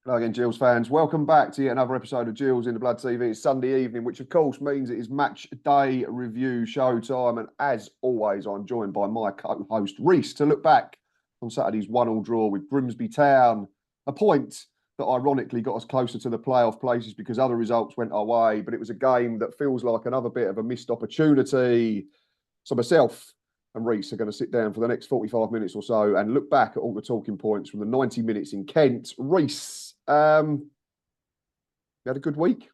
Hello again, Gills fans. Welcome back to yet another episode of Gills in the Blood TV. It's Sunday evening, which of course means it is match day review show time. And as always, I'm joined by my co-host Rhys to look back on Saturday's 1-1 draw with Grimsby Town. A point that ironically got us closer to the playoff places because other results went our way. But it was a game that feels like another bit of a missed opportunity. So myself and Rhys are going to sit down for the next 45 minutes or so and look back at all the talking points from the 90 minutes in Kent. Rhys, you had a good week.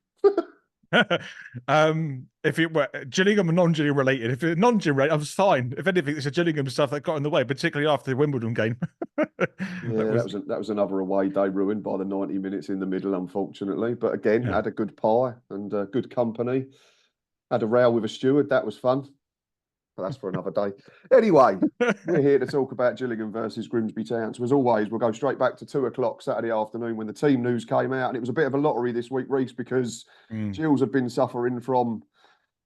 If it were Gillingham and non-Gillingham related, if it's non-Gillingham related, I was fine. If anything, it's a Gillingham stuff that got in the way, particularly after the Wimbledon game. That was another away day ruined by the 90 minutes in the middle, unfortunately. But again, had a good pie and good company. Had a row with a steward. That was fun. But that's for another day. Anyway, we're here to talk about Gillingham versus Grimsby Town. So as always, we'll go straight back to 2 o'clock Saturday afternoon when the team news came out. And it was a bit of a lottery this week, Rhys, because Gills had been suffering from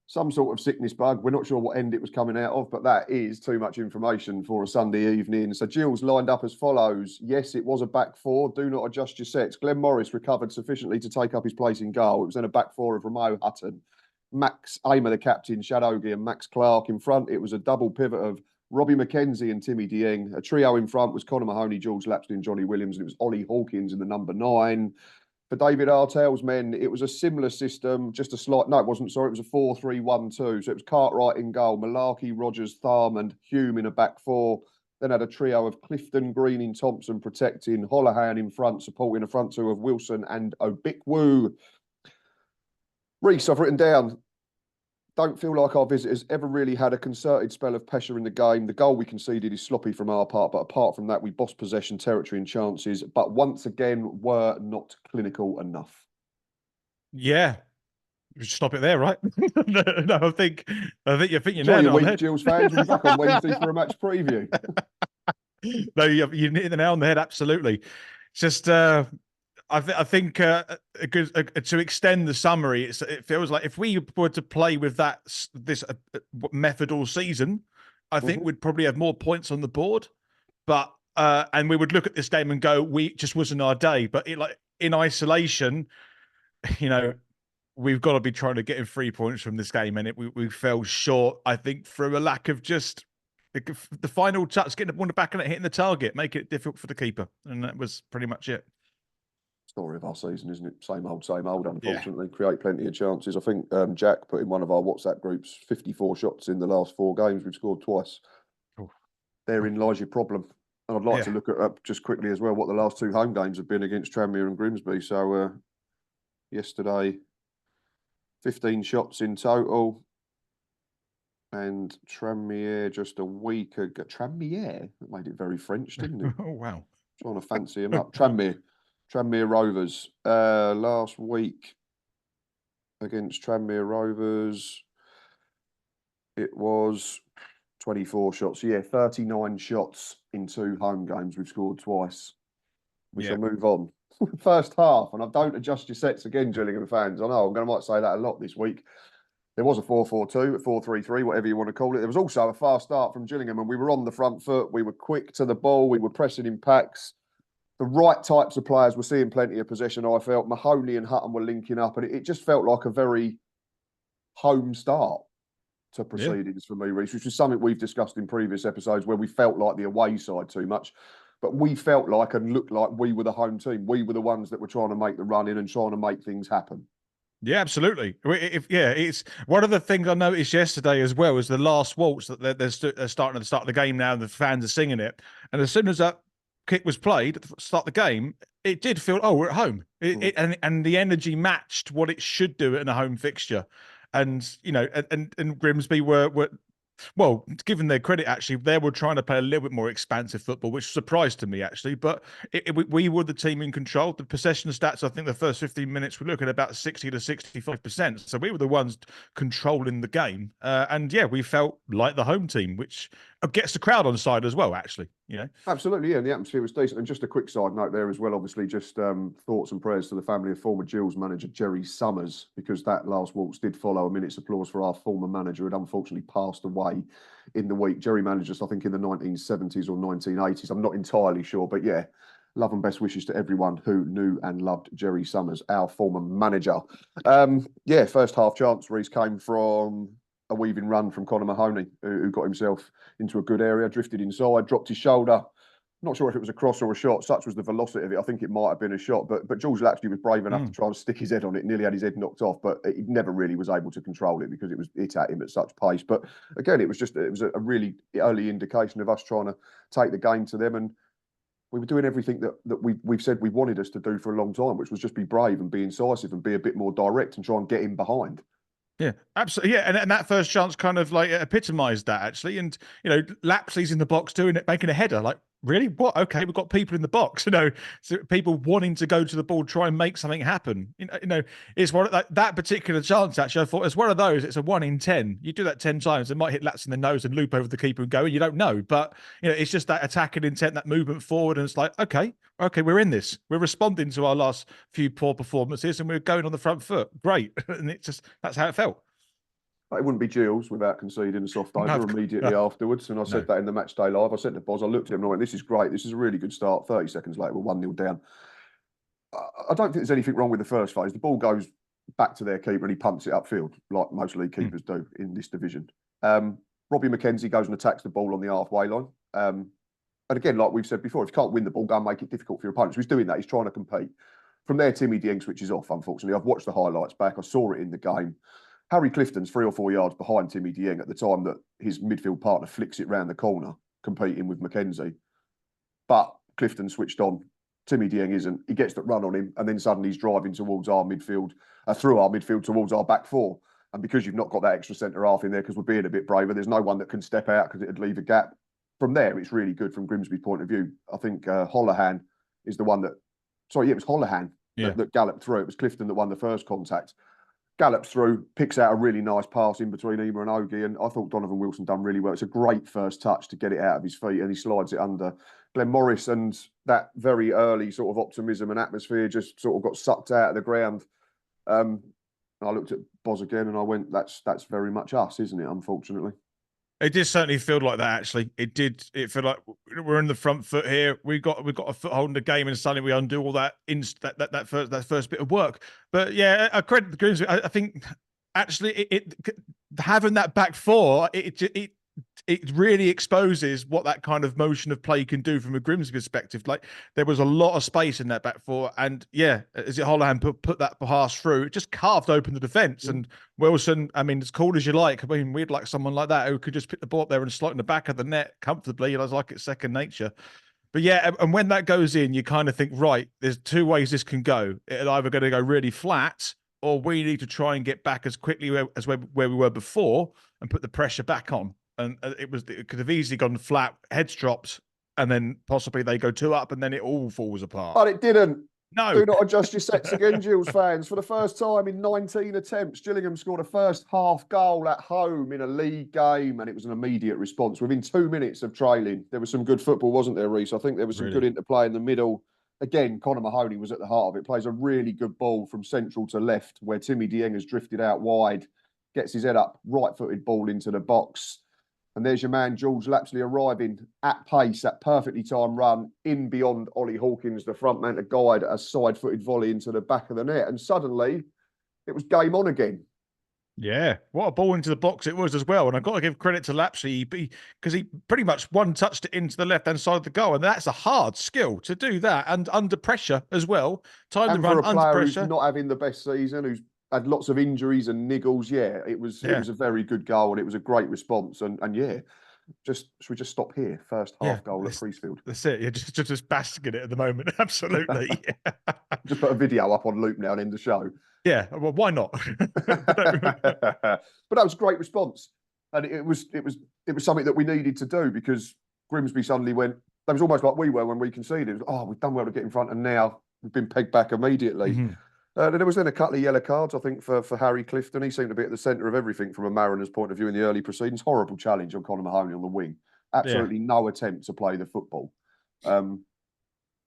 some sort of sickness bug. We're not sure what end it was coming out of, but that is too much information for a Sunday evening. So Gills lined up as follows. Yes, it was a back four. Do not adjust your sets. Glenn Morris recovered sufficiently to take up his place in goal. It was then a back four of Ramo Hutton, Max Aymer, the captain, Shadowgi and Max Clark in front. It was a double pivot of Robbie McKenzie and Timmy Dieng. A trio in front was Conor Mahoney, George Lapsley and Johnny Williams. And it was Ollie Hawkins in the number 9. For David Artell's men, it was a similar system, just a slight... No, it wasn't, sorry. It was a 4-3-1-2. So it was Cartwright in goal, Malarkey, Rogers, Tharm and Hume in a back four. Then had a trio of Clifton, Greening, Thompson protecting, Holohan in front, supporting a front two of Wilson and Obikwu. Rhys, I've written down, don't feel like our visitors ever really had a concerted spell of pressure in the game. The goal we conceded is sloppy from our part, but apart from that, we bossed possession, territory and chances, but once again, were not clinical enough. Yeah. We should stop it there, right? No, I think you're Enjoy your week, Gills fans. We'll be back on Wednesday for a match preview. No, you hit the nail on the head, absolutely. Just... I think to extend the summary, it feels like if we were to play with this method all season, I think we'd probably have more points on the board. But and we would look at this game and go, we just wasn't our day. But in isolation, we've got to be trying to get in 3 points from this game, and we fell short. I think through a lack of just the final touch, getting the ball back and hitting the target, making it difficult for the keeper, and that was pretty much it. Story of our season, isn't it? Same old, unfortunately. Yeah. Create plenty of chances. I think Jack put in one of our WhatsApp groups 54 shots in the last 4 games. We've scored twice. Therein lies your problem. And I'd like to look at just quickly as well what the last 2 home games have been against Tranmere and Grimsby. So yesterday, 15 shots in total. And Tranmere just a week ago. Tranmere? That made it very French, didn't it? Oh, wow. Trying to fancy him up. Tranmere Rovers last week against Tranmere Rovers, it was 24 shots. Yeah, 39 shots in 2 home games. We've scored twice. We shall move on. First half, and I don't adjust your sets again, Gillingham fans. I know I might say that a lot this week. There was a 4-4-2, a 4-3-3, whatever you want to call it. There was also a fast start from Gillingham, and we were on the front foot. We were quick to the ball. We were pressing in packs. The right types of players were seeing plenty of possession, I felt. Mahoney and Hutton were linking up, and it just felt like a very home start to proceedings for me, Rhys, which is something we've discussed in previous episodes where we felt like the away side too much. But we felt like and looked like we were the home team. We were the ones that were trying to make the run in and trying to make things happen. Yeah, absolutely. It's one of the things I noticed yesterday as well is the last waltz that they're starting at the start of the game now. The fans are singing it. And as soon as that kick was played at the start of the game, it did feel, we're at home. And the energy matched what it should do in a home fixture. And, and Grimsby were well, given their credit, actually, they were trying to play a little bit more expansive football, which surprised to me, actually. But we were the team in control. The possession stats, I think the first 15 minutes, we're looking at about 60 to 65%. So we were the ones controlling the game. And we felt like the home team, which gets the crowd on side as well, actually. Absolutely, yeah. And the atmosphere was decent. And just a quick side note there as well, obviously, just thoughts and prayers to the family of former Gills manager Jerry Summers, because that last waltz did follow a minute's applause for our former manager who had unfortunately passed away in the week. Jerry managed us, I think, in the 1970s or 1980s. I'm not entirely sure, but yeah, Love and best wishes to everyone who knew and loved Jerry Summers, our former manager. Yeah, first half chance, Rhys, came from a weaving run from Conor Mahoney, who got himself into a good area, drifted inside, dropped his shoulder. Not sure if it was a cross or a shot. Such was the velocity of it. I think it might have been a shot, but Jules Lapsley was brave enough to try and stick his head on it. Nearly had his head knocked off, but he never really was able to control it because it was hit at him at such pace. But again, it was a really early indication of us trying to take the game to them, and we were doing everything that we've said we wanted us to do for a long time, which was just be brave and be incisive and be a bit more direct and try and get in behind. Yeah, absolutely. Yeah, and that first chance kind of like epitomised that actually. And Lapsley's in the box doing it, making a header. Like, really? What? Okay, we've got people in the box. So people wanting to go to the ball, try and make something happen. It's one like that particular chance. Actually, I thought it's one of those. It's a 1 in 10. You do that 10 times, it might hit Lats in the nose and loop over the keeper and go. And you don't know, but it's just that attacking intent, that movement forward, and it's like, okay, we're in this. We're responding to our last few poor performances, and we're going on the front foot. Great, and that's how it felt. It wouldn't be Gills without conceding a soft over immediately afterwards. And I said that in the match day live. I said to Boz, I looked at him and I went, this is great. This is a really good start. 30 seconds later, we're 1-0 down. I don't think there's anything wrong with the first phase. The ball goes back to their keeper and he punts it upfield, like most league keepers do in this division. Robbie McKenzie goes and attacks the ball on the halfway line. And again, like we've said before, if you can't win the ball, go and make it difficult for your opponents. So he's doing that. He's trying to compete. From there, Timmy Dieng switches off, unfortunately. I've watched the highlights back. I saw it in the game. Harry Clifton's 3 or 4 yards behind Timmy Dieng at the time that his midfield partner flicks it round the corner, competing with McKenzie. But Clifton switched on. Timmy Dieng isn't. He gets that run on him, and then suddenly he's driving towards our midfield, through our midfield towards our back four. And because you've not got that extra centre half in there, because we're being a bit braver, there's no one that can step out because it'd leave a gap. From there, it's really good from Grimsby's point of view. I think Holohan is the one that. Sorry, it was Holohan that galloped through. It was Clifton that won the first contact. Gallops through, picks out a really nice pass in between Ema and Ogie, and I thought Donovan Wilson done really well. It's a great first touch to get it out of his feet, and he slides it under Glenn Morris, and that very early sort of optimism and atmosphere just sort of got sucked out of the ground. I looked at Boz again and I went, that's very much us, isn't it, unfortunately? It did certainly feel like that. Actually, it did. It felt like we're in the front foot here. We've got a foothold in the game, and suddenly we undo all that that first bit of work. But yeah, I credit the Grimsby. I think actually it having that back four, it really exposes what that kind of motion of play can do from a Grimsby perspective. Like there was a lot of space in that back four, and yeah, as it Holohan put that pass through, it just carved open the defence. And Wilson, I mean, as cool as you like, I mean, we'd like someone like that who could just pick the ball up there and slot in the back of the net comfortably. I was like, it's second nature. But yeah, and when that goes in, you kind of think, right, there's two ways this can go. It's either going to go really flat, or we need to try and get back as quickly as where we were before and put the pressure back on. And it could have easily gone flat, heads dropped, and then possibly they go 2 up, and then it all falls apart. But it didn't. No. Do not adjust your sets again, Gills fans. For the first time in 19 attempts, Gillingham scored a first half goal at home in a league game, and it was an immediate response. Within 2 minutes of trailing, there was some good football, wasn't there, Rhys? I think there was some good interplay in the middle. Again, Conor Mahoney was at the heart of it. Plays a really good ball from central to left, where Timmy Dieng has drifted out wide, gets his head up, right-footed ball into the box. And there's your man, George Lapsley, arriving at pace, that perfectly timed run in beyond Ollie Hawkins, the front man to guide a side-footed volley into the back of the net. And suddenly, it was game on again. Yeah, what a ball into the box it was as well. And I've got to give credit to Lapsley because he pretty much one-touched it into the left-hand side of the goal. And that's a hard skill to do that. And under pressure as well. Time to run under pressure. Who's not having the best season, who's had lots of injuries and niggles. Yeah, it was a very good goal and it was a great response. And yeah, should we just stop here? First half goal at Priestfield. That's it. You're just basking it at the moment. Absolutely. Just put a video up on loop now and end the show. Yeah, well, why not? But that was a great response, and it was something that we needed to do because Grimsby suddenly went. That was almost like we were when we conceded. We've done well to get in front, and now we've been pegged back immediately. Mm-hmm. There was then a couple of yellow cards, I think, for Harry Clifton. He seemed to be at the centre of everything from a Mariners point of view in the early proceedings. Horrible challenge on Conor Mahoney on the wing. Absolutely no attempt to play the football.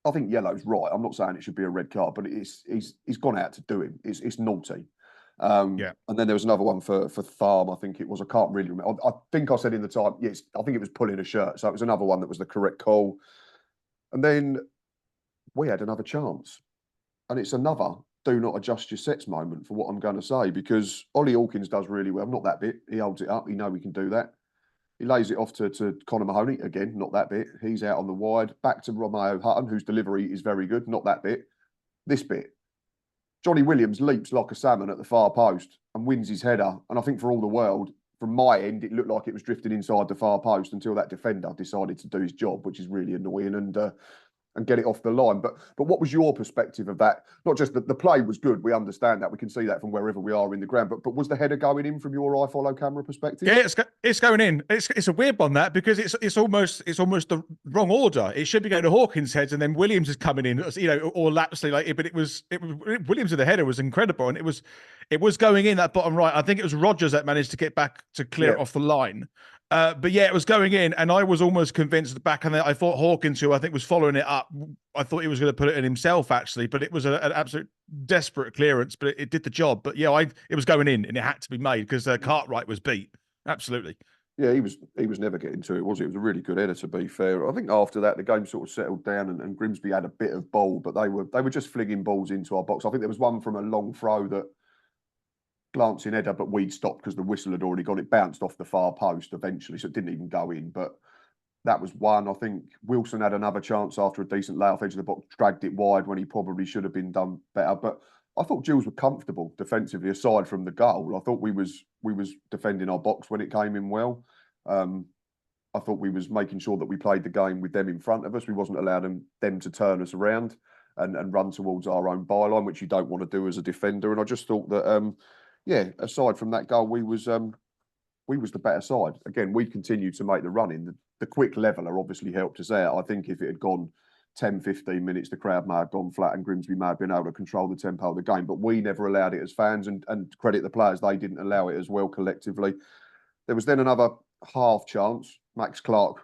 I think yellow's right. I'm not saying it should be a red card, but he's gone out to do him. It's naughty. And then there was another one for Tharm, I think it was. I can't really remember. I think I said in the time, yes, I think it was pulling a shirt. So it was another one that was the correct call. And then we had another chance. And it's another do not adjust your sets moment for what I'm going to say, because Ollie Hawkins does really well. Not that bit. He holds it up. He know we can do that. He lays it off to Conor Mahoney. Again, not that bit. He's out on the wide. Back to Romeo Hutton, whose delivery is very good. Not that bit. This bit. Johnny Williams leaps like a salmon at the far post and wins his header. And I think for all the world, from my end, it looked like it was drifting inside the far post until that defender decided to do his job, which is really annoying, and get it off the line. But what was your perspective of that? Not just that the play was good, we understand that, we can see that from wherever we are in the ground, but was the header going in from your iFollow camera perspective? Yeah, it's going in. It's a weird one, that, because it's almost the wrong order. It should be going to Hawkins' heads, and then Williams is coming in, or lapsely like it. But it was Williams with the header was incredible, and it was going in that bottom right. I think it was Rodgers that managed to get back to clear it off the line. But yeah, it was going in, and I was almost convinced at the back. And I thought Hawkins, who I think was following it up, I thought he was going to put it in himself, actually. But it was an absolute desperate clearance, but it did the job. But yeah, it was going in, and it had to be made because Cartwright was beat. Absolutely. Yeah, he was never getting to it, was he? It was a really good header, to be fair. I think after that, the game sort of settled down, and Grimsby had a bit of ball, but they were just flinging balls into our box. I think there was one from a long throw that glancing header, but we'd stopped because the whistle had already gone. It bounced off the far post eventually, so it didn't even go in. But that was one. I think Wilson had another chance after a decent layoff edge of the box, dragged it wide when he probably should have been done better. But I thought Gills were comfortable defensively, aside from the goal. I thought we was defending our box when it came in well. I thought we was making sure that we played the game with them in front of us. We wasn't allowing them to turn us around and run towards our own byline, which you don't want to do as a defender. And I just thought that aside from that goal, we was the better side. Again, we continued to make the run in. The quick leveller obviously helped us out. I think if it had gone 10, 15 minutes, the crowd may have gone flat and Grimsby may have been able to control the tempo of the game. But we never allowed it as fans, and credit the players, they didn't allow it as well collectively. There was then another half chance. Max Clark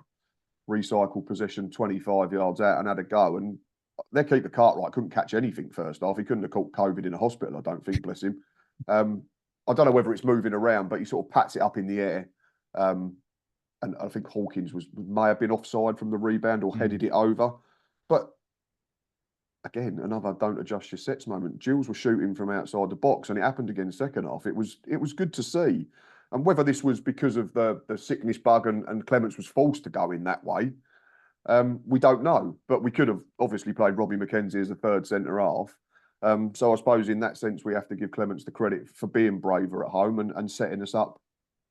recycled possession 25 yards out and had a go. And their keeper Cartwright couldn't catch anything first half. He couldn't have caught COVID in a hospital, I don't think, bless him. I don't know whether it's moving around, but he sort of pats it up in the air. And I think Hawkins may have been offside from the rebound or headed it over. But again, another don't adjust your sets moment. Gills were shooting from outside the box, and it happened again second half. It was good to see. And whether this was because of the sickness bug and Clements was forced to go in that way, we don't know. But we could have obviously played Robbie McKenzie as a third centre half. So I suppose in that sense, we have to give Clements the credit for being braver at home and setting us up,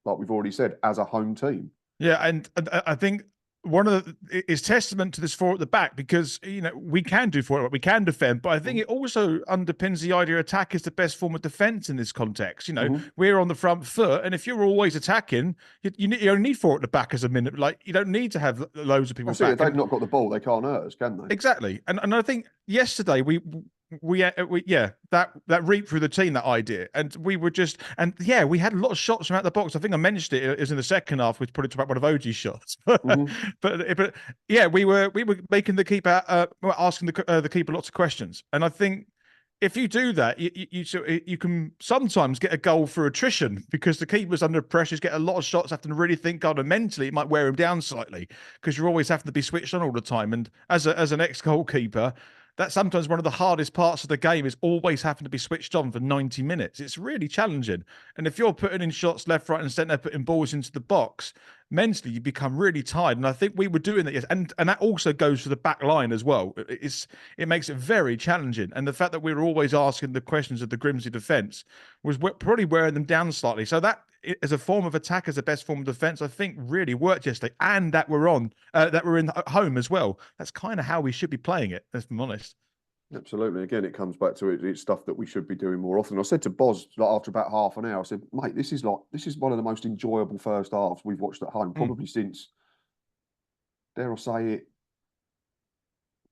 like we've already said, as a home team. Yeah, and I think one of is testament to this four at the back, because we can do four, we can defend, but I think it also underpins the idea attack is the best form of defense in this context. We're on the front foot, and if you're always attacking, you only need four at the back as a minute. Like, you don't need to have loads of people back. If they've not got the ball, they can't hurt us, can they? Exactly, and I think yesterday we that reaped through the team, that idea, and we we had a lot of shots from out the box. I think I mentioned it was in the second half. We probably talked about one of OG's shots, but yeah, we were making the keeper asking the keeper lots of questions, and I think if you do that, you can sometimes get a goal through attrition, because the keeper's under pressure, get a lot of shots, having to really think hard, and mentally it might wear him down slightly because you're always having to be switched on all the time. And as an ex-goalkeeper, that's sometimes one of the hardest parts of the game, is always having to be switched on for 90 minutes. It's really challenging. And if you're putting in shots left, right, and centre, putting balls into the box, mentally you become really tired. And I think we were doing that, yes. And that also goes to the back line as well. It makes it very challenging. And the fact that we were always asking the questions of the Grimsby defence was probably wearing them down slightly. So that, as a form of attack, as the best form of defence, I think really worked yesterday. And that we're in home as well. That's kind of how we should be playing it, if I'm honest. Absolutely. Again, it comes back to it's stuff that we should be doing more often. I said to Boz, after about half an hour, I said, mate, this is one of the most enjoyable first halves we've watched at home, probably since, dare I say it,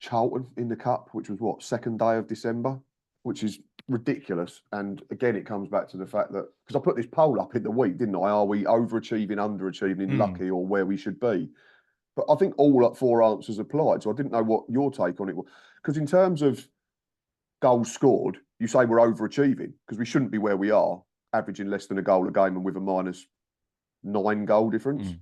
Charlton in the Cup, which was second day of December, which is ridiculous. And again, it comes back to the fact that, because I put this poll up in the week, didn't I? Are we overachieving, underachieving, lucky, or where we should be? But I think all four answers applied. So I didn't know what your take on it was. Because in terms of goals scored, you say we're overachieving, because we shouldn't be where we are, averaging less than a goal a game and with a -9 goal difference.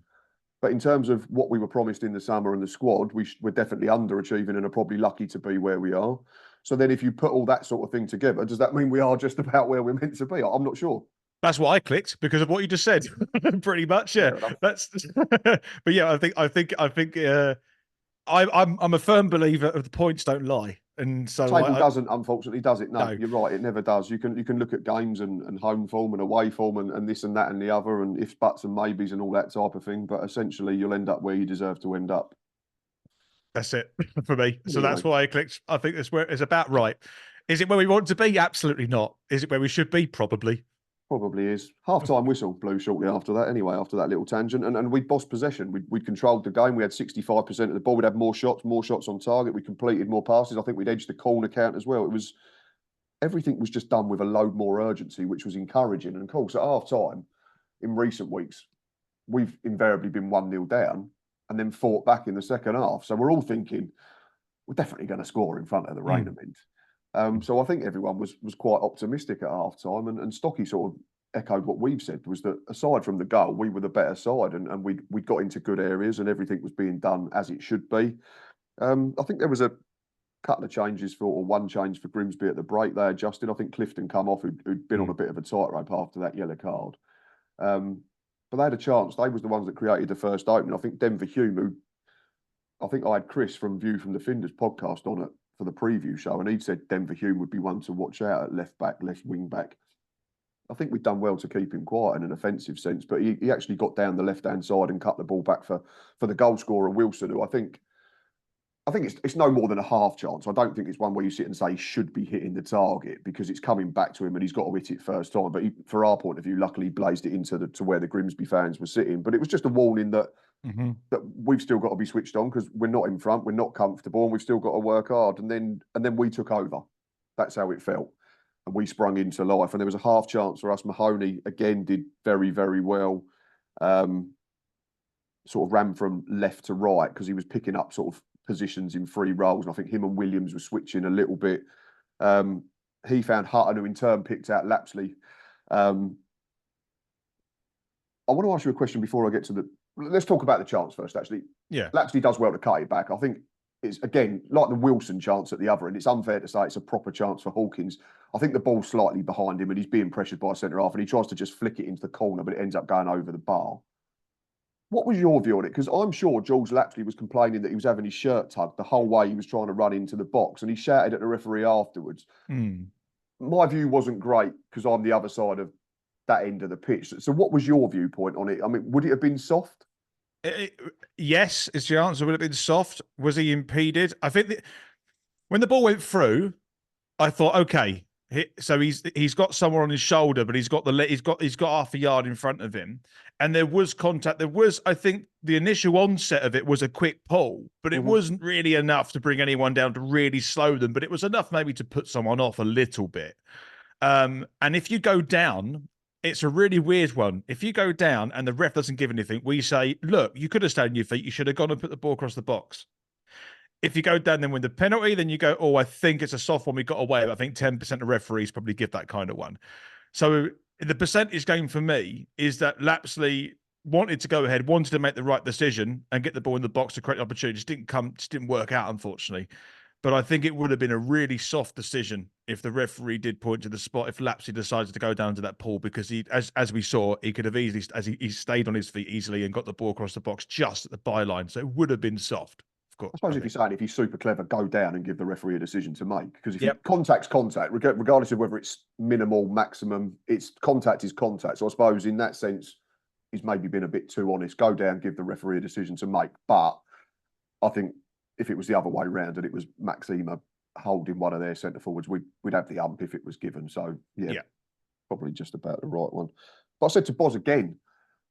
But in terms of what we were promised in the summer and the squad, we're definitely underachieving and are probably lucky to be where we are. So then if you put all that sort of thing together, does that mean we are just about where we're meant to be? I'm not sure. That's what I clicked because of what you just said. Pretty much, yeah. That's but yeah, I'm a firm believer of the points don't lie. And so table doesn't, unfortunately, does it? No, no, you're right. It never does. You can look at games and home form and away form and this and that and the other and ifs, buts and maybes and all that type of thing. But essentially, you'll end up where you deserve to end up. That's it for me. So Anyway. that's why I clicked. I think that's where it's about right. Is it where we want to be? Absolutely not. Is it where we should be? Probably. Probably is. Half-time whistle blew shortly after that anyway, after that little tangent. And we bossed possession. We'd controlled the game. We had 65% of the ball. We'd had more shots on target. We completed more passes. I think we'd edged the corner count as well. Everything was just done with a load more urgency, which was encouraging. And of course, at half-time, in recent weeks, we've invariably been 1-0 down and then fought back in the second half. So we're all thinking, we're definitely going to score in front of the Rainament. So I think everyone was quite optimistic at half time, and Stocky sort of echoed what we've said, was that aside from the goal, we were the better side, and we got into good areas, and everything was being done as it should be. I think there was a couple of changes or one change for Grimsby at the break. They adjusted. I think Clifton come off, who'd been on a bit of a tightrope after that yellow card. But they had a chance. They was the ones that created the first opening. I think Denver Hume, who I think I had Chris from View from the Finders podcast on it for the preview show, and he said Denver Hume would be one to watch out at left back, left wing back. I think we've done well to keep him quiet in an offensive sense, but he actually got down the left-hand side and cut the ball back for the goal scorer, Wilson, who I think it's no more than a half chance. I don't think it's one where you sit and say he should be hitting the target, because it's coming back to him and he's got to hit it first time. But for our point of view, luckily blazed it into to where the Grimsby fans were sitting. But it was just a warning that that we've still got to be switched on, because we're not in front, we're not comfortable, and we've still got to work hard. And then we took over. That's how it felt. And we sprung into life. And there was a half chance for us. Mahoney again did very, very well. Sort of ran from left to right because he was picking up sort of positions in free roles. And I think him and Williams were switching a little bit. He found Hutton, who in turn picked out Lapsley. I want to ask you a question before I get to let's talk about the chance first, actually. Yeah. Lapsley does well to cut it back. I think it's, again, like the Wilson chance at the other end. It's unfair to say it's a proper chance for Hawkins. I think the ball's slightly behind him and he's being pressured by a centre-half, and he tries to just flick it into the corner, but it ends up going over the bar. What was your view on it? Because I'm sure Jules Lapsley was complaining that he was having his shirt tugged the whole way he was trying to run into the box, and he shouted at the referee afterwards. My view wasn't great because I'm the other side of that end of the pitch. So what was your viewpoint on it? I mean, would it have been soft? Yes, is the answer. Would it have been soft? Was he impeded? I think when the ball went through, I thought, okay, so he's got someone on his shoulder, but he's got half a yard in front of him, and there was contact. There was, I think, the initial onset of it was a quick pull, but it wasn't really enough to bring anyone down to really slow them. But it was enough maybe to put someone off a little bit. And if you go down, it's a really weird one. If you go down and the ref doesn't give anything, we say, look, you could have stayed on your feet. You should have gone and put the ball across the box. If you go down then win the penalty, then you go, oh, I think it's a soft one. We got away. I think 10% of referees probably give that kind of one. So the percentage game for me is that Lapsley wanted to go ahead, wanted to make the right decision and get the ball in the box to create opportunity. Just didn't work out, unfortunately. But I think it would have been a really soft decision if the referee did point to the spot, if Lapsley decided to go down to that pool, because he, as we saw, he could have easily, he stayed on his feet easily and got the ball across the box just at the byline. So it would have been soft. I suppose if you're saying if he's super clever, go down and give the referee a decision to make. Because if contact's contact, regardless of whether it's minimal, maximum, it's contact is contact. So I suppose in that sense, he's maybe been a bit too honest. Go down, give the referee a decision to make. But I think if it was the other way round and it was Maxima holding one of their centre forwards, we'd have the ump if it was given. So yeah, probably just about the right one. But I said to Boz again,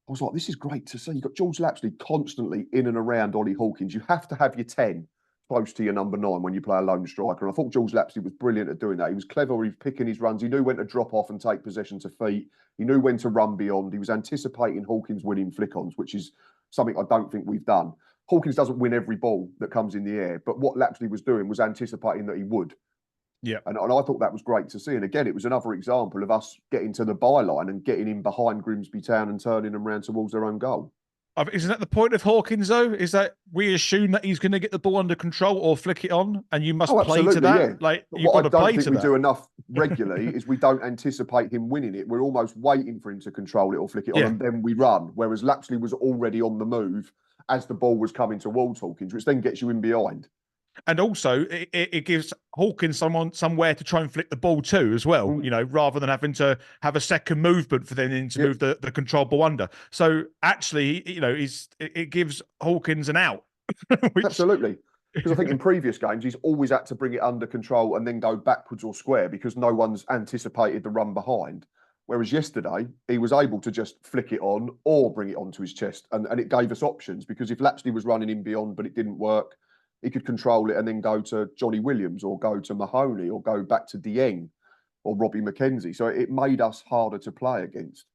I was like, this is great to see. You've got George Lapsley constantly in and around Ollie Hawkins. You have to have your 10 close to your number 9 when you play a lone striker. And I thought George Lapsley was brilliant at doing that. He was clever. He was picking his runs. He knew when to drop off and take possession to feet. He knew when to run beyond. He was anticipating Hawkins winning flick-ons, which is something I don't think we've done. Hawkins doesn't win every ball that comes in the air, but what Lapsley was doing was anticipating that he would. Yeah. And I thought that was great to see. And again, it was another example of us getting to the byline and getting in behind Grimsby Town and turning them round towards their own goal. Isn't that the point of Hawkins, though? Is that we assume that he's going to get the ball under control or flick it on, and you must Oh, play to absolutely, that. yeah. Like, But you've got what to I don't play think to we that. do enough regularly is we don't anticipate him winning it. We're almost waiting for him to control it or flick it on, Yeah. and then we run. Whereas Lapsley was already on the move as the ball was coming towards Hawkins, which then gets you in behind. And also, it gives Hawkins somewhere to try and flick the ball to as well, Mm. you know, rather than having to have a second movement for them to move the control ball under. So actually, you know, it gives Hawkins an out. Absolutely. Because I think in previous games, he's always had to bring it under control and then go backwards or square because no one's anticipated the run behind. Whereas yesterday, he was able to just flick it on or bring it onto his chest. And it gave us options because if Lapsley was running in beyond, but it didn't work, he could control it and then go to Johnny Williams or go to Mahoney or go back to Dieng or Robbie McKenzie. So it made us harder to play against.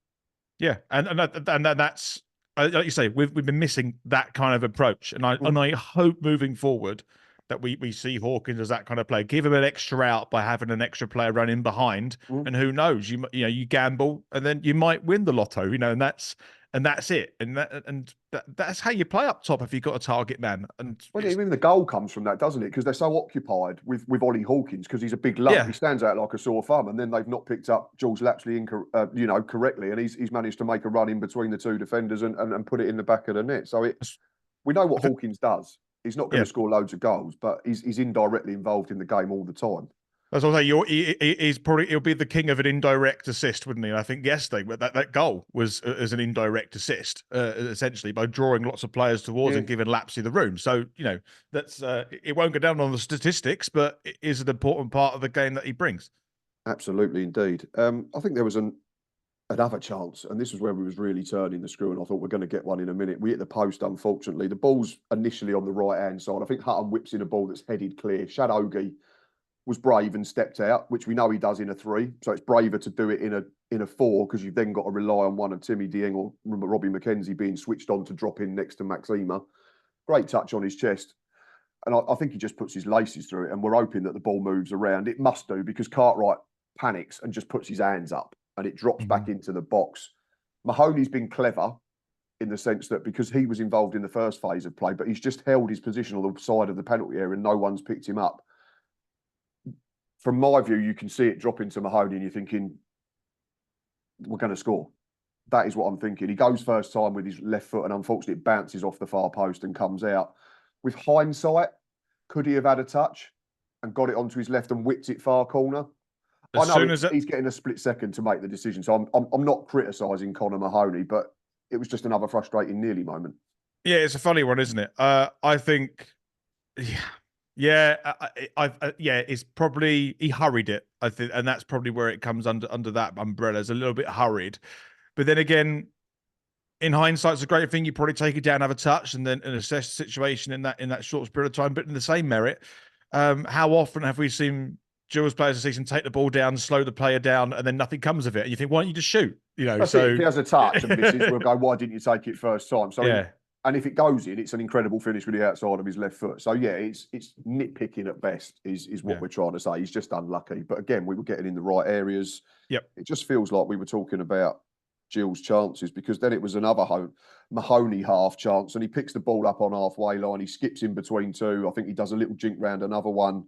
Yeah, and that's like you say, we've been missing that kind of approach, and I hope moving forward that we see Hawkins as that kind of player. Give him an extra out by having an extra player running behind, and who knows, you know, you gamble and then you might win the lotto, you know, and that's it, and that's how you play up top if you've got a target man. And well, even the goal comes from that, doesn't it? Because they're so occupied with Ollie Hawkins because he's a big lump. Yeah. He stands out like a sore thumb, and then they've not picked up Jules Lapsley, correctly, and he's managed to make a run in between the two defenders and put it in the back of the net. So we know what Hawkins does. He's not going to score loads of goals, but he's indirectly involved in the game all the time. That's what I'm saying. He'll be the king of an indirect assist, wouldn't he? And I think yesterday that goal was as an indirect assist, essentially by drawing lots of players towards and giving Lapsley the room. So you know that's it won't go down on the statistics, but it is an important part of the game that he brings. Absolutely, indeed. I think there was another chance, and this was where we was really turning the screw, and I thought we're going to get one in a minute. We hit the post, unfortunately. The ball's initially on the right-hand side. I think Hutton whips in a ball that's headed clear. Shadogi was brave and stepped out, which we know he does in a 3. So it's braver to do it in a 4 because you've then got to rely on one of Timmy Dieng or Robbie McKenzie being switched on to drop in next to Maxima. Great touch on his chest. And I think he just puts his laces through it, and we're hoping that the ball moves around. It must do because Cartwright panics and just puts his hands up and it drops back into the box. Mahoney's been clever in the sense that because he was involved in the first phase of play, but he's just held his position on the side of the penalty area and no one's picked him up. From my view, you can see it drop into Mahoney and you're thinking, we're going to score. That is what I'm thinking. He goes first time with his left foot and unfortunately it bounces off the far post and comes out. With hindsight, could he have had a touch and got it onto his left and whipped it far corner? I know he's getting a split second to make the decision, so I'm not criticising Conor Mahoney, but it was just another frustrating nearly moment. Yeah, it's a funny one, isn't it? I think, it's probably he hurried it. I think, and that's probably where it comes under that umbrella. It's a little bit hurried, but then again, in hindsight, it's a great thing. You probably take it down, have a touch, and then assess the situation in that short period of time. But in the same merit, how often have we seen Gills players this season take the ball down, slow the player down, and then nothing comes of it? And you think, why don't you just shoot? You know, so if he has a touch and misses, we'll go, why didn't you take it first time? So and if it goes in, it's an incredible finish with the outside of his left foot. So yeah, it's nitpicking at best is what we're trying to say. He's just unlucky. But again, we were getting in the right areas. Yep. It just feels like we were talking about Gills' chances because then it was another Mahoney half chance and he picks the ball up on halfway line. He skips in between two. I think he does a little jink round another one.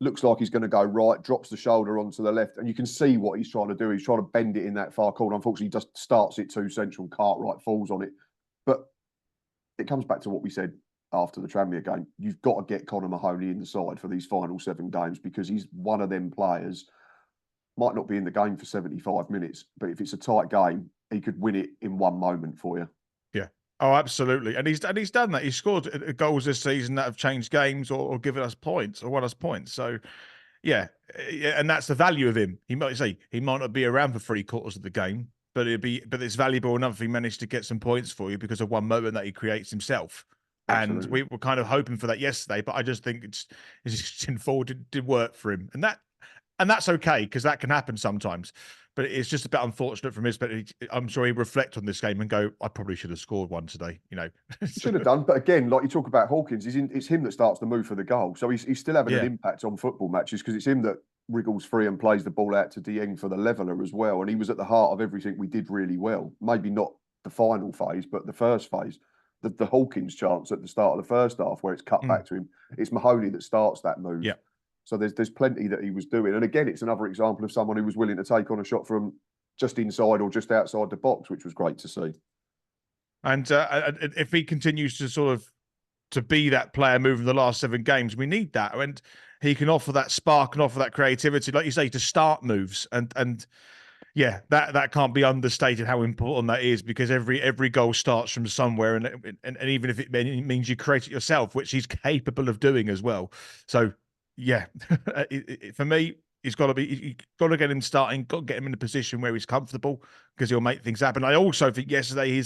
Looks like he's going to go right, drops the shoulder onto the left, and you can see what he's trying to do. He's trying to bend it in that far corner. Unfortunately, he just starts it too central. Cartwright falls on it. But it comes back to what we said after the Tranmere game. You've got to get Conor Mahoney in the side for these final 7 games because he's one of them players. Might not be in the game for 75 minutes, but if it's a tight game, he could win it in one moment for you. Yeah. Oh, absolutely. And he's done that. He's scored goals this season that have changed games or given us points or won us points. So, yeah, and that's the value of him. He might not be around for 3/4 of the game, but it's valuable enough if he managed to get some points for you because of one moment that he creates himself. Absolutely. And we were kind of hoping for that yesterday, but I just think it's just in forward did work for him, and that's okay because that can happen sometimes. But it's just a bit unfortunate from his. But I'm sure he reflect on this game and go, "I probably should have scored one today." You know, should have done. But again, like you talk about Hawkins, it's him that starts to move for the goal. So he's still having an impact on football matches because it's him that wriggles free and plays the ball out to Dieng for the leveller as well. And he was at the heart of everything we did really well. Maybe not the final phase, but the first phase, the Hawkins chance at the start of the first half where it's cut back to him, it's Mahoney that starts that move. Yeah. So there's plenty that he was doing. And again, it's another example of someone who was willing to take on a shot from just inside or just outside the box, which was great to see. And if he continues to sort of to be that player moving the last 7 games, we need that. And he can offer that spark and offer that creativity, like you say, to start moves. And yeah, that can't be understated how important that is, because every goal starts from somewhere, and even if it means you create it yourself, which he's capable of doing as well. So yeah, for me, you've got to get him starting, got to get him in a position where he's comfortable, because he'll make things happen. I also think yesterday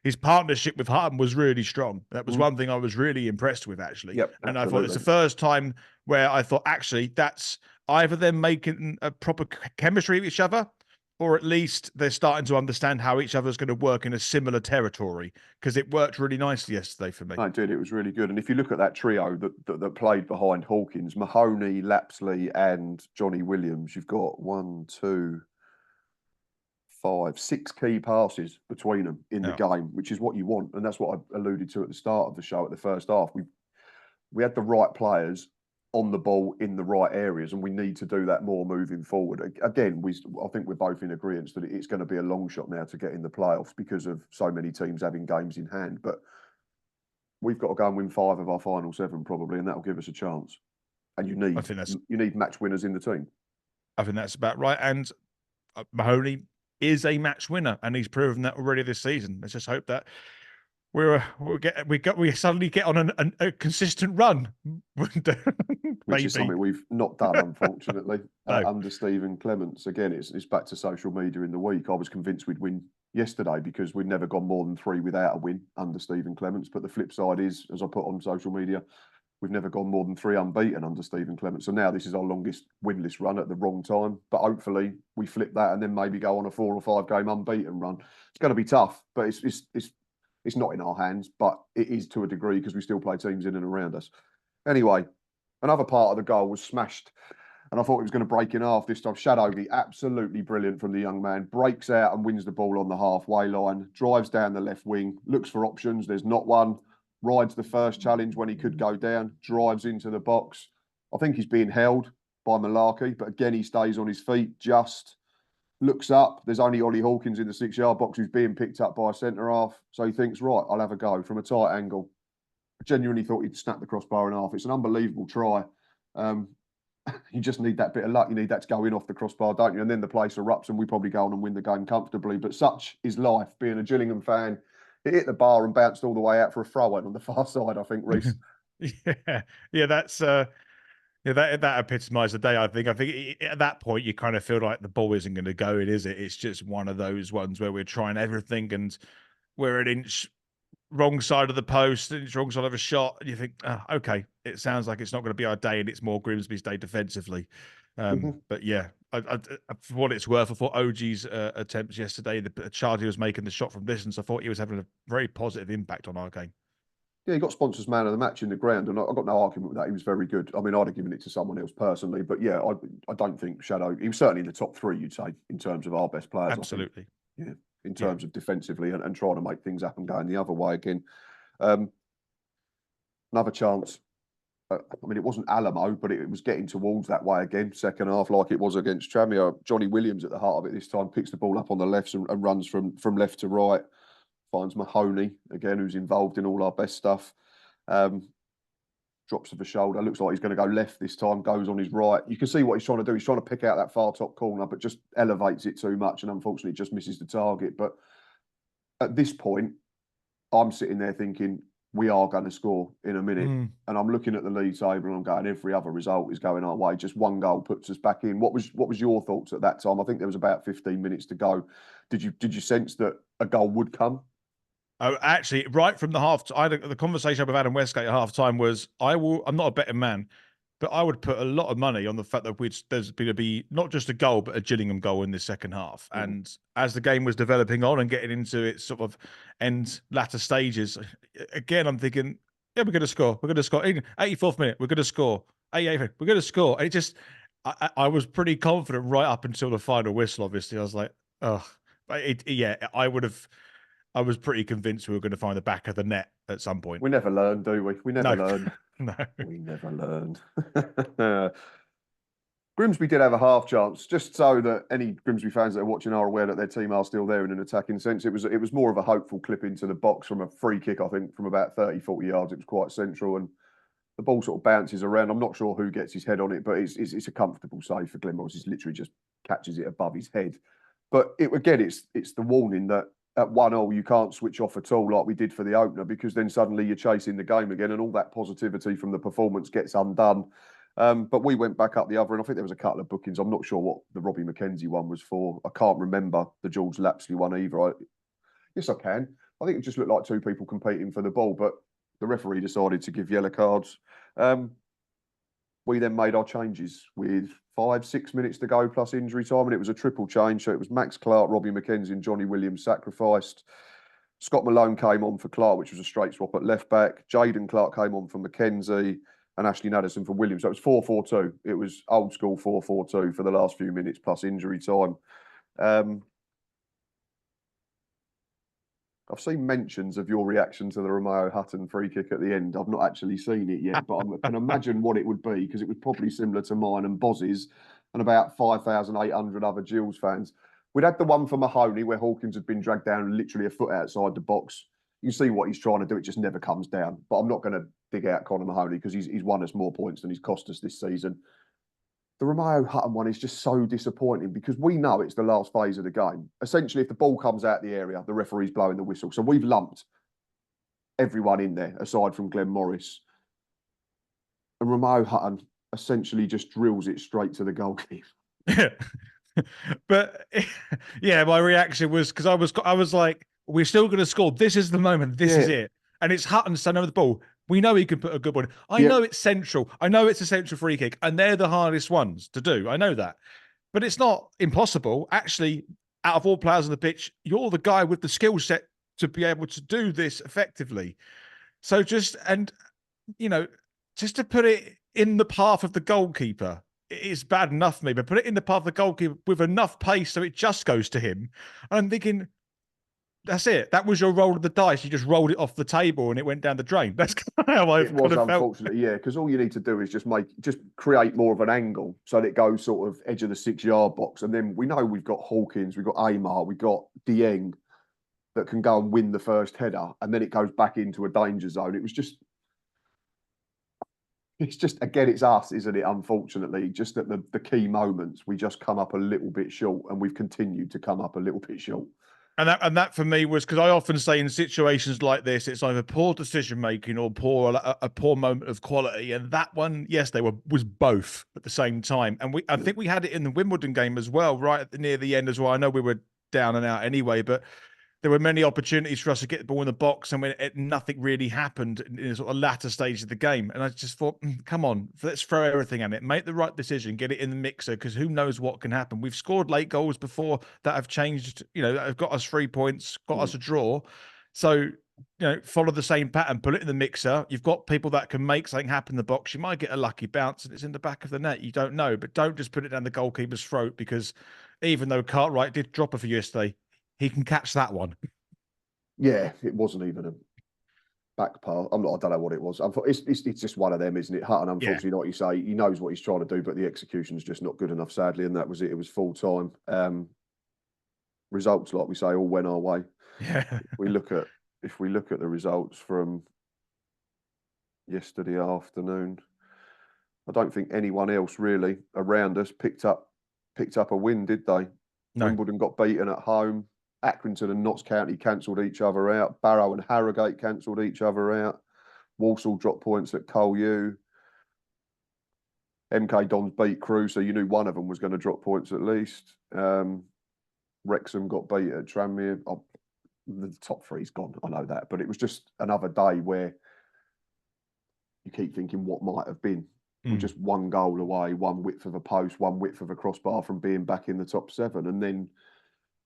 his partnership with Hutton was really strong. That was one thing I was really impressed with, actually. Yep, and I thought it's the first time where I thought, actually, that's either them making a proper chemistry with each other, or at least they're starting to understand how each other's going to work in a similar territory, because it worked really nicely yesterday for me. No, it did. It was really good. And if you look at that trio that played behind Hawkins, Mahoney, Lapsley and Johnny Williams, you've got 1, 2, 5, 6 key passes between them in the game, which is what you want. And that's what I alluded to at the start of the show at the first half. We had the right players on the ball in the right areas, and we need to do that more moving forward. Again, I think we're both in agreement that it's going to be a long shot now to get in the playoffs because of so many teams having games in hand. But we've got to go and win 5 of our final 7 probably, and that'll give us a chance. And you need match winners in the team. I think that's about right. And Mahoney is a match winner, and he's proven that already this season. Let's just hope that we suddenly get on a consistent run, which is something we've not done, unfortunately, No. Under Stephen Clements. Again, it's back to social media in the week. I was convinced we'd win yesterday because we'd never gone more than 3 without a win under Stephen Clements. But the flip side is, as I put on social media, we've never gone more than 3 unbeaten under Stephen Clements. So now this is our longest winless run at the wrong time. But hopefully we flip that and then maybe go on a 4 or 5 game unbeaten run. It's going to be tough, but it's not in our hands, but it is to a degree because we still play teams in and around us. Anyway, another part of the goal was smashed, and I thought it was going to break in half this time. Shadowby, absolutely brilliant from the young man, breaks out and wins the ball on the halfway line, drives down the left wing, looks for options. There's not one. Rides the first challenge when he could go down, drives into the box. I think he's being held by Malarkey, but again, he stays on his feet, just looks up. There's only Ollie Hawkins in the 6-yard box who's being picked up by a centre half. So he thinks, right, I'll have a go from a tight angle. I genuinely thought he'd snap the crossbar in half. It's an unbelievable try. You just need that bit of luck. You need that to go in off the crossbar, don't you? And then the place erupts and we probably go on and win the game comfortably. But such is life. Being a Gillingham fan, it hit the bar and bounced all the way out for a throw-in on the far side, I think, Rhys. Yeah, that's... Yeah, that epitomised the day, I think. I think at that point, you kind of feel like the ball isn't going to go in, is it? It's just one of those ones where we're trying everything and we're an inch wrong side of the post, an inch wrong side of a shot. And you think, oh, okay, it sounds like it's not going to be our day and it's more Grimsby's day defensively. But yeah, for what it's worth, I thought OG's attempts yesterday, the Charlie was making the shot from distance. I thought he was having a very positive impact on our game. Yeah, he got sponsors man of the match in the ground, and I've got no argument with that. He was very good. I mean, I'd have given it to someone else personally, but yeah, I don't think Shadow. He was certainly in the top 3, you'd say, in terms of our best players. Absolutely. Yeah, in terms of defensively and trying to make things happen, going the other way again. Another chance. I mean, it wasn't Alamo, but it was getting towards that way again. Second half, like it was against Tranmere. Johnny Williams at the heart of it this time, picks the ball up on the left and runs from left to right. Finds Mahoney again, who's involved in all our best stuff. Drops of a shoulder. Looks like he's going to go left this time. Goes on his right. You can see what he's trying to do. He's trying to pick out that far top corner, but just elevates it too much, and unfortunately, just misses the target. But at this point, I'm sitting there thinking we are going to score in a minute, and I'm looking at the league table and I'm going, every other result is going our way. Just one goal puts us back in. What was your thoughts at that time? I think there was about 15 minutes to go. Did you sense that a goal would come? Oh, actually, right from the half, the conversation with Adam Westgate at half time was, I'm not a betting man, but I would put a lot of money on the fact that there's going to be not just a goal, but a Gillingham goal in this second half. And as the game was developing on and getting into its sort of latter stages, again, I'm thinking, yeah, we're going to score. We're going to score. 84th minute, we're going to score. 88th, we're going to score. And it just, I was pretty confident right up until the final whistle, obviously. I was like, oh, yeah, I would have. I was pretty convinced we were going to find the back of the net at some point. We never learn, do we? We never No. learn. No. We never learned. Grimsby did have a half chance, just so that any Grimsby fans that are watching are aware that their team are still there in an attacking sense. It was more of a hopeful clip into the box from a free kick, I think, from about 30, 40 yards. It was quite central, and the ball sort of bounces around. I'm not sure who gets his head on it, but it's a comfortable save for Glenn Morris. He literally just catches it above his head. But it's the warning that at 1-0 you can't switch off at all like we did for the opener, because then suddenly you're chasing the game again, and all that positivity from the performance gets undone. But we went back up the other, and I think there was a couple of bookings. I'm not sure what the Robbie McKenzie one was for. I can't remember the George Lapsley one either. Yes, I can. I think it just looked like two people competing for the ball, but the referee decided to give yellow cards. We then made our changes with 5-6 minutes to go plus injury time, and it was a triple change. So it was Max Clark, Robbie McKenzie, and Johnny Williams sacrificed. Scott Malone came on for Clark, which was a straight swap at left back. Jaden Clark came on for McKenzie, and Ashley Nadesan for Williams. So it was 4-4-2. It was old school 4-4-2 for the last few minutes plus injury time. I've seen mentions of your reaction to the Romeo Hutton free kick at the end. I've not actually seen it yet, but I can imagine what it would be, because it was probably similar to mine and Boz's and about 5,800 other Gills fans. We'd had the one for Mahoney where Hawkins had been dragged down literally a foot outside the box. You see what he's trying to do. It just never comes down. But I'm not going to dig out Conor Mahoney because he's won us more points than he's cost us this season. The Romeo Hutton one is just so disappointing because we know it's the last phase of the game. Essentially, if the ball comes out the area, the referee's blowing the whistle. So we've lumped everyone in there, aside from Glenn Morris. And Romeo Hutton essentially just drills it straight to the goalkeeper. Yeah. But yeah, my reaction was, because I was like, we're still going to score. This is the moment. This is it. And it's Hutton standing over the ball. We know he can put a good one. I know it's central. I know it's a central free kick, and they're the hardest ones to do. I know that. But it's not impossible. Actually, out of all players on the pitch, you're the guy with the skill set to be able to do this effectively. So just to put it in the path of the goalkeeper, it's bad enough for me, but put it in the path of the goalkeeper with enough pace so it just goes to him. And I'm thinking, that's it. That was your roll of the dice. You just rolled it off the table and it went down the drain. That's how I've kind of unfortunately, yeah, because all you need to do is just create more of an angle so that it goes sort of edge of the 6-yard box. And then we know we've got Hawkins, we've got Amar, we've got Dieng that can go and win the first header, and then it goes back into a danger zone. It's just, again, it's us, isn't it? Unfortunately, just at the key moments, we just come up a little bit short, and we've continued to come up a little bit short. And that for me was, because I often say in situations like this, it's either poor decision making or a poor moment of quality. And that one, yes, was both at the same time. And I think we had it in the Wimbledon game as well, right near the end as well. I know we were down and out anyway, but there were many opportunities for us to get the ball in the box, and nothing really happened in the sort of latter stage of the game. And I just thought, come on, let's throw everything at it, make the right decision, get it in the mixer, because who knows what can happen. We've scored late goals before that have changed, that have got us 3 points, got us a draw. So, follow the same pattern, put it in the mixer. You've got people that can make something happen in the box. You might get a lucky bounce and it's in the back of the net. You don't know, but don't just put it down the goalkeeper's throat, because even though Cartwright did drop it for you yesterday, he can catch that one. Yeah, it wasn't even a back pass. I don't know what it was. It's just one of them, isn't it? Hutton, unfortunately, like you say, he knows what he's trying to do, but the execution's just not good enough, sadly. And that was it. It was full time. Results, like we say, all went our way. Yeah. If we look at the results from yesterday afternoon, I don't think anyone else really around us picked up a win, did they? No. Wimbledon got beaten at home. Accrington and Notts County cancelled each other out. Barrow and Harrogate cancelled each other out. Walsall dropped points at Cole U. MK Dons beat Crewe, so you knew one of them was going to drop points at least. Wrexham got beat at Tranmere. The top three's gone, I know that. But it was just another day where you keep thinking what might have been. We're just one goal away, one width of a post, one width of a crossbar from being back in the top 7. And then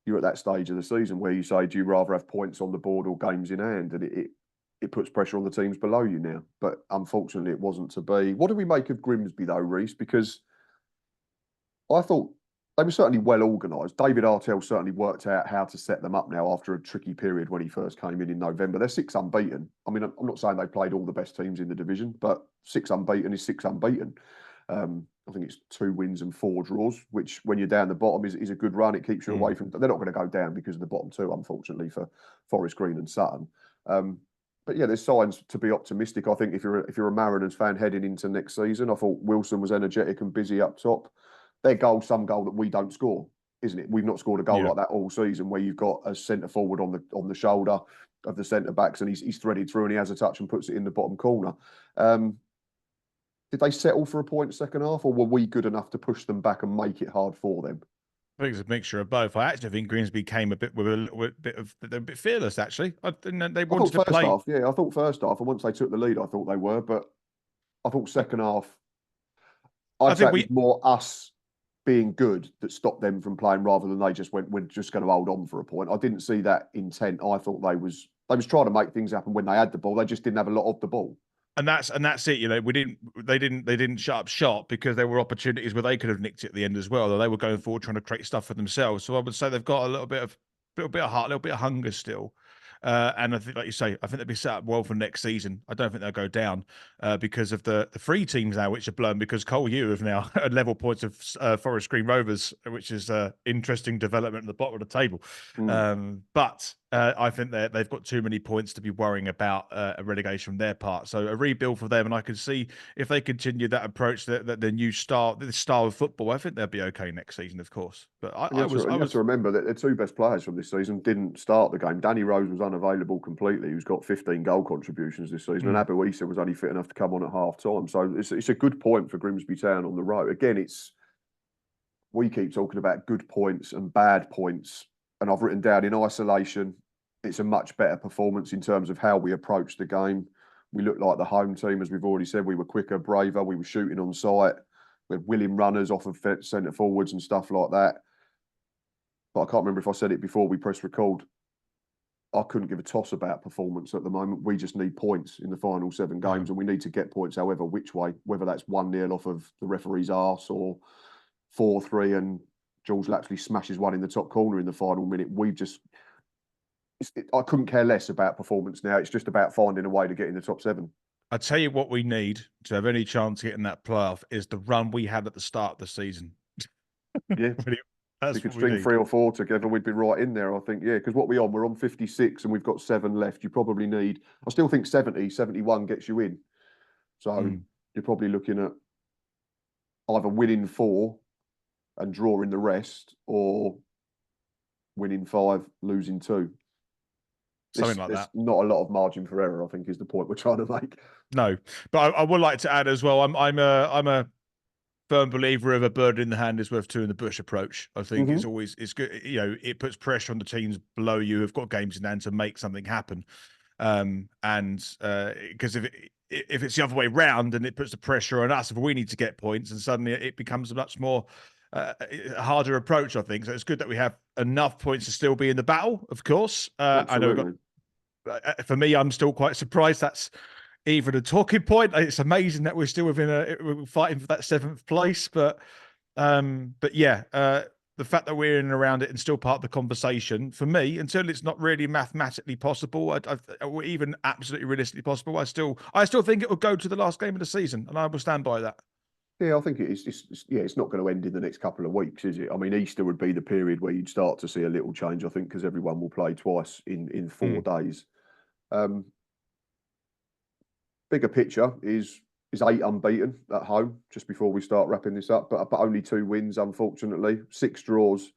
you're at that stage of the season where you say, do you rather have points on the board or games in hand? And it puts pressure on the teams below you now. But unfortunately, it wasn't to be. What do we make of Grimsby, though, Rhys? Because I thought they were certainly well organised. David Artell certainly worked out how to set them up now after a tricky period when he first came in November. They're 6 unbeaten. I mean, I'm not saying they played all the best teams in the division, but 6 unbeaten is 6 unbeaten. I think it's 2 wins and 4 draws, which when you're down the bottom is a good run. It keeps you away from. They're not going to go down because of the bottom 2, unfortunately, for Forest Green and Sutton. But yeah, there's signs to be optimistic. I think if you're a Mariners fan heading into next season, I thought Wilson was energetic and busy up top. Their goal, some goal that we don't score, isn't it? We've not scored a goal like that all season, where you've got a centre forward on the shoulder of the centre backs, and he's threaded through and he has a touch and puts it in the bottom corner. Did they settle for a point second half, or were we good enough to push them back and make it hard for them? I think it's a mixture of both. I actually think Grimsby came a bit with they're a bit fearless. Actually, I think they wanted to play. Half, yeah, I thought first half, and once they took the lead, I thought they were, but I thought second half, I think it was more us being good that stopped them from playing rather than they just went, we're just going to hold on for a point. I didn't see that intent. I thought they was trying to make things happen when they had the ball. They just didn't have a lot of the ball. And that's it. You know, they didn't shut up shop, because there were opportunities where they could have nicked it at the end as well. They were going forward trying to create stuff for themselves. So I would say they've got a little bit of heart, a little bit of hunger still. And I think, like you say, I think they'll be set up well for next season. I don't think they'll go down because of the 3 teams now, which are blown, because Cole U have now at level points of Forest Green Rovers, which is interesting development at the bottom of the table. But I think they've got too many points to be worrying about a relegation from their part. So a rebuild for them, and I can see if they continue that approach, that the new style of football, I think they'll be okay next season, of course. But you have to remember that the 2 best players from this season didn't start the game. Danny Rose was unavailable completely. He's got 15 goal contributions this season, and Abu Issa was only fit enough to come on at half time. So it's a good point for Grimsby Town on the road. Again, we keep talking about good points and bad points, and I've written down in isolation, it's a much better performance in terms of how we approach the game. We looked like the home team, as we've already said. We were quicker, braver. We were shooting on sight. We had willing runners off of centre forwards and stuff like that. But I can't remember if I said it before we pressed record. I couldn't give a toss about performance at the moment. We just need points in the final 7 games, and we need to get points however which way, whether that's 1-0 off of the referee's arse or 4-3 and Jules Lapsley smashes one in the top corner in the final minute. I couldn't care less about performance now. It's just about finding a way to get in the top 7. I tell you what we need to have any chance of getting that playoff is the run we had at the start of the season. Yeah. If we could string 3 or 4 together, we'd be right in there, I think. Yeah, because we're on 56 and we've got 7 left. You probably need, I still think 70, 71 gets you in. So you're probably looking at either winning 4 and drawing the rest, or winning 5, losing 2. Something like that. Not a lot of margin for error, I think, is the point we're trying to make. No, but I would like to add as well, I'm a firm believer of a bird in the hand is worth 2 in the bush approach. I think it's good. You know, it puts pressure on the teams below you who've got games in hand to make something happen. Because if it's the other way round, and it puts the pressure on us if we need to get points, and suddenly it becomes a much more harder approach, I think. So it's good that we have enough points to still be in the battle, of course. I know for me, I'm still quite surprised that's even a talking point. It's amazing that we're still we're fighting for that 7th place, but yeah, the fact that we're in and around it and still part of the conversation, for me, until it's not really mathematically possible, or even absolutely realistically possible, I still think it will go to the last game of the season, and I will stand by that. Yeah, I think it's not going to end in the next couple of weeks, is it? I mean, Easter would be the period where you'd start to see a little change, I think, because everyone will play twice in 4 days. Bigger picture is 8 unbeaten at home just before we start wrapping this up, but only 2 wins, unfortunately. 6 draws,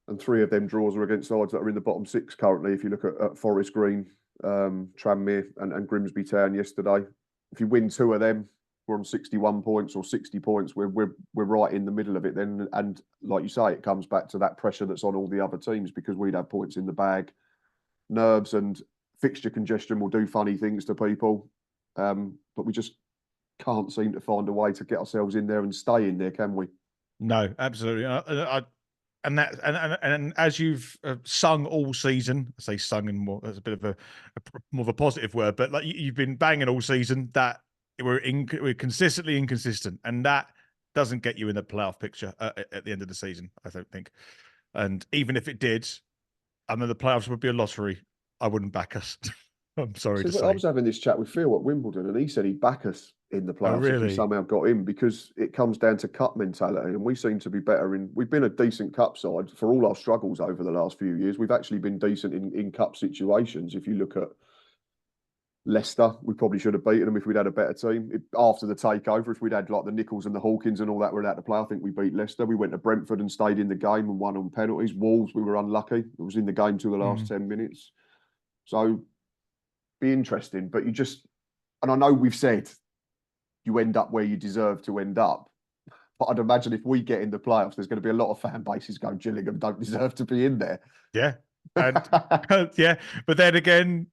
and 3 of them draws are against sides that are in the bottom 6 currently. If you look at Forest Green, Tranmere, and Grimsby Town yesterday, if you win 2 of them, we're on 61 points or 60 points. We're right in the middle of it then, and like you say, it comes back to that pressure that's on all the other teams, because we'd have points in the bag. Nerves and fixture congestion will do funny things to people. But we just can't seem to find a way to get ourselves in there and stay in there, can we? No, absolutely. And as you've sung all season, I say sung in more, that's a bit of more of a positive word, but like you've been banging all season that we're consistently inconsistent, and that doesn't get you in the playoff picture at the end of the season, I don't think. And even if it did, I mean, the playoffs would be a lottery. I wouldn't back us. I'm sorry to say. I was having this chat with Phil at Wimbledon, and he said he'd back us in the playoffs if we really? somehow got in, because it comes down to cup mentality, and we seem to be better in. We've been a decent cup side for all our struggles over the last few years. We've actually been decent in cup situations. If you look at Leicester, we probably should have beaten them if we'd had a better team. After the takeover, if we'd had like the Nichols and the Hawkins and all that were out to play, I think we beat Leicester. We went to Brentford and stayed in the game and won on penalties. Wolves, we were unlucky. It was in the game till the last 10 minutes. So, be interesting. But you just, and I know we've said you end up where you deserve to end up. But I'd imagine if we get in the playoffs, there's going to be a lot of fan bases going, Gillingham don't deserve to be in there. Yeah. And yeah. But then again,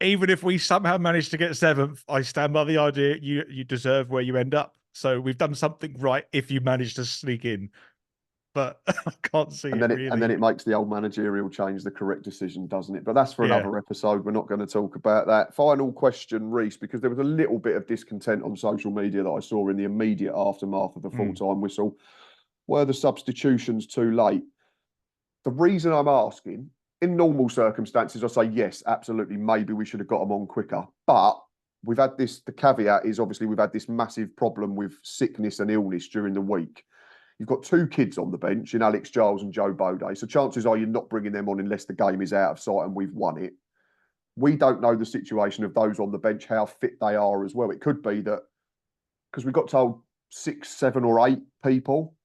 even if we somehow manage to get seventh, I stand by the idea you deserve where you end up. So we've done something right if you manage to sneak in. But I can't see and then really. And then it makes the old managerial change the correct decision, doesn't it? But that's for another episode. We're not going to talk about that. Final question, Rhys, because there was a little bit of discontent on social media that I saw in the immediate aftermath of the full-time whistle. Were the substitutions too late? The reason I'm asking, in normal circumstances, I say yes, absolutely, maybe we should have got them on quicker. But we've had this, the caveat is obviously we've had this massive problem with sickness and illness during the week. You've got two kids on the bench in Alex Giles and Joe Bode. So chances are you're not bringing them on unless the game is out of sight and we've won it. We don't know the situation of those on the bench, how fit they are as well. It could be that, because we got told 6, 7 or 8 people.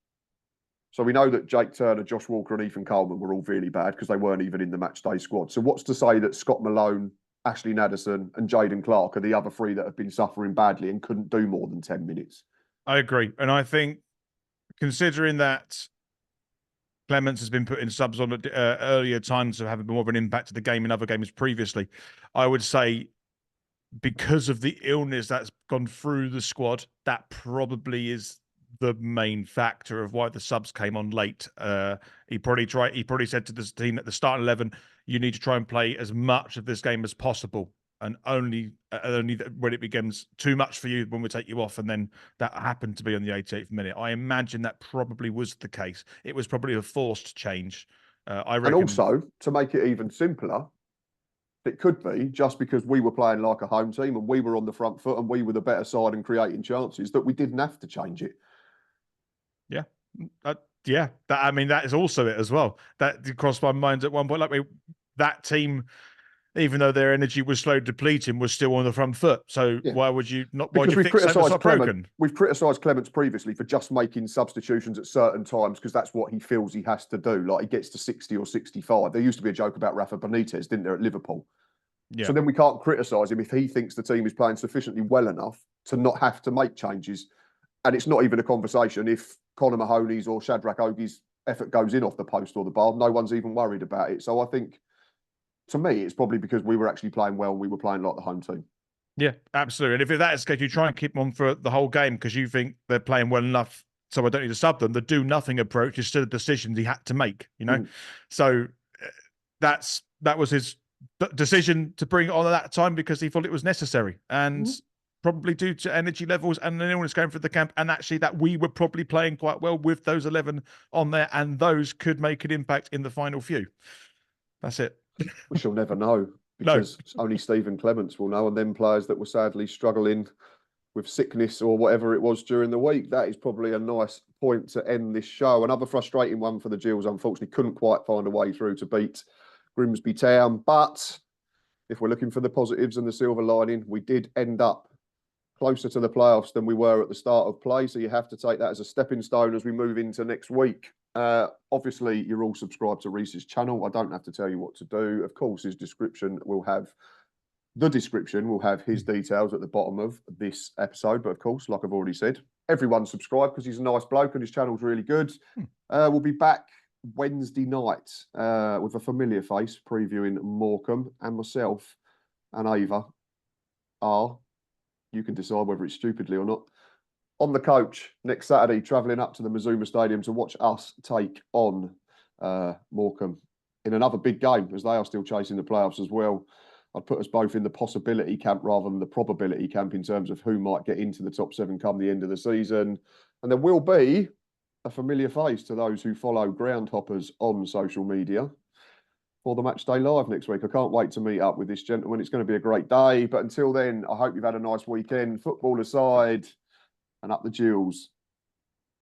So we know that Jake Turner, Josh Walker and Ethan Coleman were all really bad because they weren't even in the matchday squad. So what's to say that Scott Malone, Ashley Naderson and Jaden Clark are the other 3 that have been suffering badly and couldn't do more than 10 minutes? I agree. And I think, considering that Clements has been put in subs on earlier times of having more of an impact to the game in other games previously, I would say because of the illness that's gone through the squad, that probably is the main factor of why the subs came on late. He probably said to this team at the start 11, you need to try and play as much of this game as possible. And only when it becomes too much for you, when we take you off, and then that happened to be on the 88th minute. I imagine that probably was the case. It was probably a forced change. I reckon. And also, to make it even simpler, it could be just because we were playing like a home team and we were on the front foot and we were the better side and creating chances that we didn't have to change it. Yeah. I mean, that is also it as well. That crossed my mind at one point. Like that team, even though their energy was slowly depleting, was still on the front foot. So why would you not? Because we've criticised Clement. We've criticised Clements previously for just making substitutions at certain times because that's what he feels he has to do. Like he gets to 60 or 65. There used to be a joke about Rafa Benitez, didn't there, at Liverpool? Yeah. So then we can't criticise him if he thinks the team is playing sufficiently well enough to not have to make changes. And it's not even a conversation if Conor Mahoney's or Shadrach Ogie's effort goes in off the post or the bar. No one's even worried about it. So I think, to me, it's probably because we were actually playing well and we were playing like the home team. Yeah, absolutely. And if that is the case, you try and keep them on for the whole game because you think they're playing well enough, so I don't need to sub them. The do-nothing approach is still a decision he had to make, you know? So that was his decision to bring it on at that time because he thought it was necessary. And probably due to energy levels and an illness going through the camp, and actually that we were probably playing quite well with those 11 on there, and those could make an impact in the final few. That's it. We shall never know because only Stephen Clements will know, and then players that were sadly struggling with sickness or whatever it was during the week. That is probably a nice point to end this show. Another frustrating one for the Gills, unfortunately, couldn't quite find a way through to beat Grimsby Town. But if we're looking for the positives and the silver lining, we did end up closer to the playoffs than we were at the start of play. So you have to take that as a stepping stone as we move into next week. Obviously, you're all subscribed to Rhys's channel. I don't have to tell you what to do. Of course, his description will have his details at the bottom of this episode. But of course, like I've already said, everyone subscribe because he's a nice bloke and his channel's really good. We'll be back Wednesday night with a familiar face previewing Morecambe, and myself and Ava are, you can decide whether it's stupidly or not, on the coach next Saturday, travelling up to the Mazuma Stadium to watch us take on Morecambe in another big game, as they are still chasing the playoffs as well. I'd put us both in the possibility camp rather than the probability camp in terms of who might get into the top 7 come the end of the season. And there will be a familiar face to those who follow Groundhoppers on social media for the Match Day Live next week. I can't wait to meet up with this gentleman. It's going to be a great day. But until then, I hope you've had a nice weekend, football aside, and up the Gills.